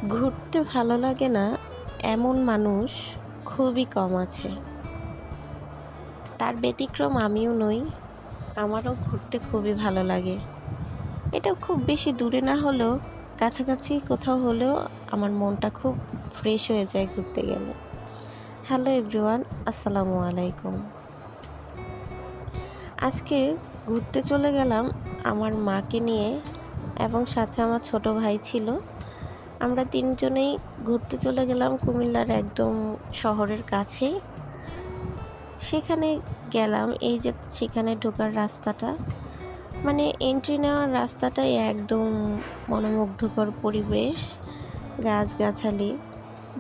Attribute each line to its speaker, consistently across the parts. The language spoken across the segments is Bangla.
Speaker 1: ঘুরতে ভালো লাগে না এমন মানুষ খুবই কম আছে। তার ব্যতিক্রম আমিও নই। আমারও ঘুরতে খুবই ভালো লাগে। এটা খুব বেশি দূরে না হলেও কাছাকাছি কোথাও হলেও আমার মনটা খুব ফ্রেশ হয়ে যায় ঘুরতে গেলে। হ্যালো এভরিওয়ান, আসসালামু আলাইকুম। আজকে ঘুরতে চলে গেলাম আমার মাকে নিয়ে, এবং সাথে আমার ছোট ভাই ছিল। আমরা তিনজনেই ঘুরতে চলে গেলাম কুমিল্লার একদম শহরের কাছেই। সেখানে গেলাম, এই যে সেখানে ঢোকার রাস্তাটা, মানে এন্ট্রি নেওয়ার রাস্তাটাই একদম মনোমুগ্ধকর পরিবেশ, গাছগাছালি।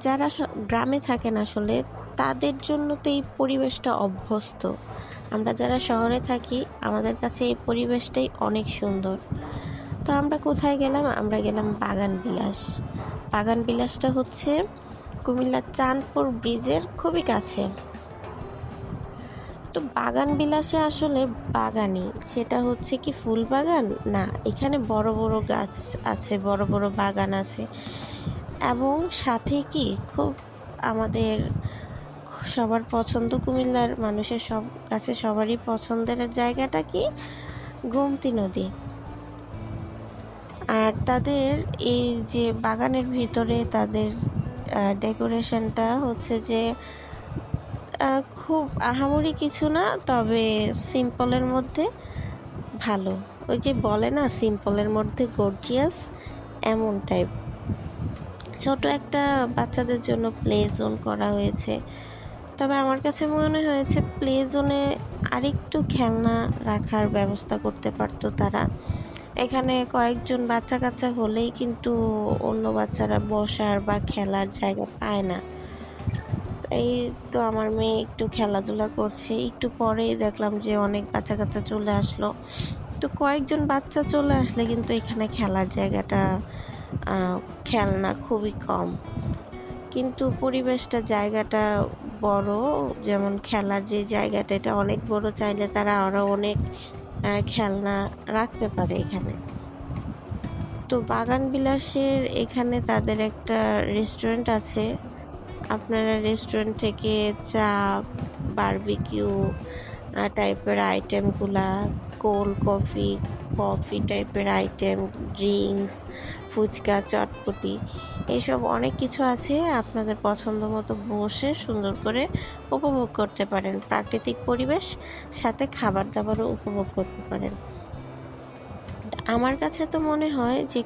Speaker 1: যারা গ্রামে থাকেন আসলে তাদের জন্য তো এই পরিবেশটা অভ্যস্ত। আমরা যারা শহরে থাকি আমাদের কাছে এই পরিবেশটাই অনেক সুন্দর। তো আমরা কোথায় গেলাম? আমরা গেলাম বাগান বিলাস। বাগান বিলাসটা হচ্ছে কুমিল্লার চাঁদপুর ব্রিজের খুবই কাছে। তো বাগান বিলাসে আসলে বাগানই, সেটা হচ্ছে কি ফুল বাগান না, এখানে বড় বড় গাছ আছে, বড় বড় বাগান আছে, এবং সাথে কি খুব আমাদের সবার পছন্দ, কুমিল্লার মানুষের সব কাছে সবারই পছন্দের জায়গাটা কি গোমতী নদী। আর তাদের এই যে বাগানের ভিতরে তাদের ডেকোরেশনটা হচ্ছে যে খুব আহামরি কিছু না, তবে সিম্পলের মধ্যে ভালো। ওই যে বলে না, সিম্পলের মধ্যে গর্জিয়াস, এমন টাইপ। ছোট একটা বাচ্চাদের জন্য প্লে জোন করা হয়েছে, তবে আমার কাছে মনে হয়েছে প্লে জোনে আরেকটু খেলনা রাখার ব্যবস্থা করতে পারতো তারা। এখানে কয়েকজন বাচ্চা কাচ্চা হলেই কিন্তু অন্য বাচ্চারা বসার বা খেলার জায়গা পায় না। এই তো আমার মেয়ে একটু খেলাধুলা করছে, একটু পরেই দেখলাম যে অনেক বাচ্চা কাচ্চা চলে আসলো। তো কয়েকজন বাচ্চা চলে আসলে কিন্তু এখানে খেলার জায়গাটা, খেলনা খুবই কম, কিন্তু পরিবেশটা জায়গাটা বড়। যেমন খেলার যে জায়গাটা, এটা অনেক বড়, চাইলে তারা আরও অনেক খেলনা রাখতে পারে এখানে। তো বাগান বিলাসের এখানে তাদের একটা রেস্টুরেন্ট আছে। আপনারা রেস্টুরেন্ট থেকে চা, বারবিকিউ টাইপের আইটেমগুলা, কোল্ড কফি, কফি টাইপের আইটেম, ড্রিঙ্কস, ফুচকা, চটপটি, এইসব অনেক কিছু আছে। আপনাদের পছন্দ মতো বসে সুন্দর করে উপভোগ করতে পারেন। প্রাকৃতিক পরিবেশ সাথে খাবার দাবারও উপভোগ করতে পারেন। আমার কাছে তো মনে হয় যে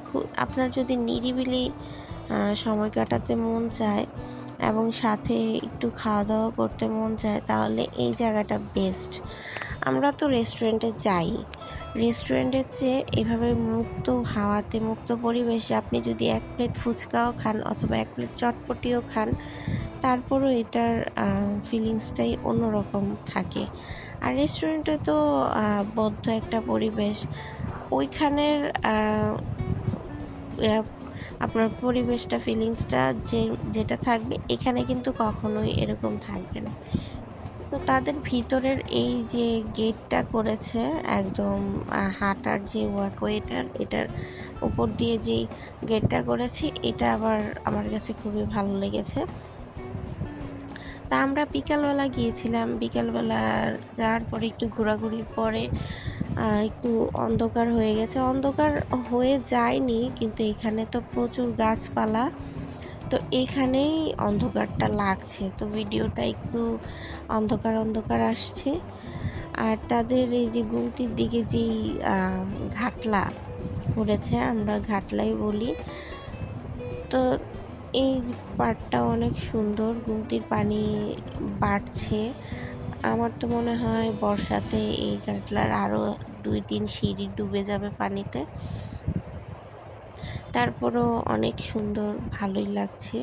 Speaker 1: আপনার যদি নিরিবিলি সময় কাটাতে মন চায় এবং সাথে একটু খাওয়া দাওয়া করতে মন চায়, তাহলে এই জায়গাটা বেস্ট। আমরা তো রেস্টুরেন্টে যাই, রেস্টুরেন্টের চেয়ে এভাবে মুক্ত হাওয়াতে, মুক্ত পরিবেশে আপনি যদি এক প্লেট ফুচকাও খান অথবা এক প্লেট চটপটিও খান, তারপরও এটার ফিলিংসটাই অন্যরকম থাকে। আর রেস্টুরেন্টে তো বদ্ধ একটা পরিবেশ, ওইখানের আপনার পরিবেশটা, ফিলিংসটা যেটা থাকবে এখানে কিন্তু কখনোই এরকম থাকবে না। তো তাদের ভিতরের এই যে গেটটা করেছে, একদম হাঁটার যে ওয়াকওয়েটার, এটার উপর দিয়ে যেই গেটটা করেছে, এটা আবার আমার কাছে খুবই ভালো লেগেছে। তা আমরা বিকালবেলা গিয়েছিলাম, বিকালবেলা যাওয়ার পরে একটু ঘোরাঘুরির পরে একটু অন্ধকার হয়ে গেছে। অন্ধকার হয়ে যায়নি, কিন্তু এখানে তো প্রচুর গাছপালা, তো এখানেই অন্ধকারটা লাগছে, তো ভিডিওটা একটু অন্ধকার অন্ধকার আসছে। আর তাদের এই যে গুমতির দিকে যেই ঘাটলা করেছে, আমরা ঘাটলাই বলি, তো এই পাড়টা অনেক সুন্দর। গুমতির পানি বাড়ছে, আমার তো মনে হয় বর্ষাতে এই ঘাটলার আরও 2-3 সিঁড়ি ডুবে যাবে পানিতে। তারপরও অনেক সুন্দর, ভালোই লাগছে।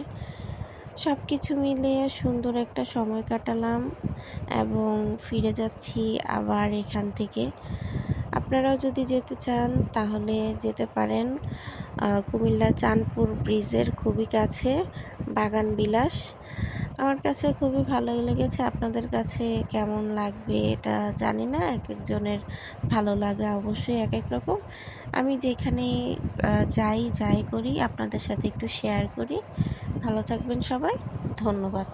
Speaker 1: সব কিছু মিলিয়ে সুন্দর একটা সময় কাটালাম এবং ফিরে যাচ্ছি আবার এখান থেকে। আপনারাও যদি যেতে চান তাহলে যেতে পারেন। কুমিল্লা চাঁদপুর ব্রিজের খুবই কাছে বাগান বিলাস। আমার কাছে খুবই ভালো লেগেছে। আপনাদের কাছে কেমন লাগবে এটা জানি না, এক একজনের ভালো লাগা অবশ্যই এক এক রকম। আমি যেখানে যাই করি আপনাদের সাথে একটু শেয়ার করি। ভালো থাকবেন সবাই। ধন্যবাদ।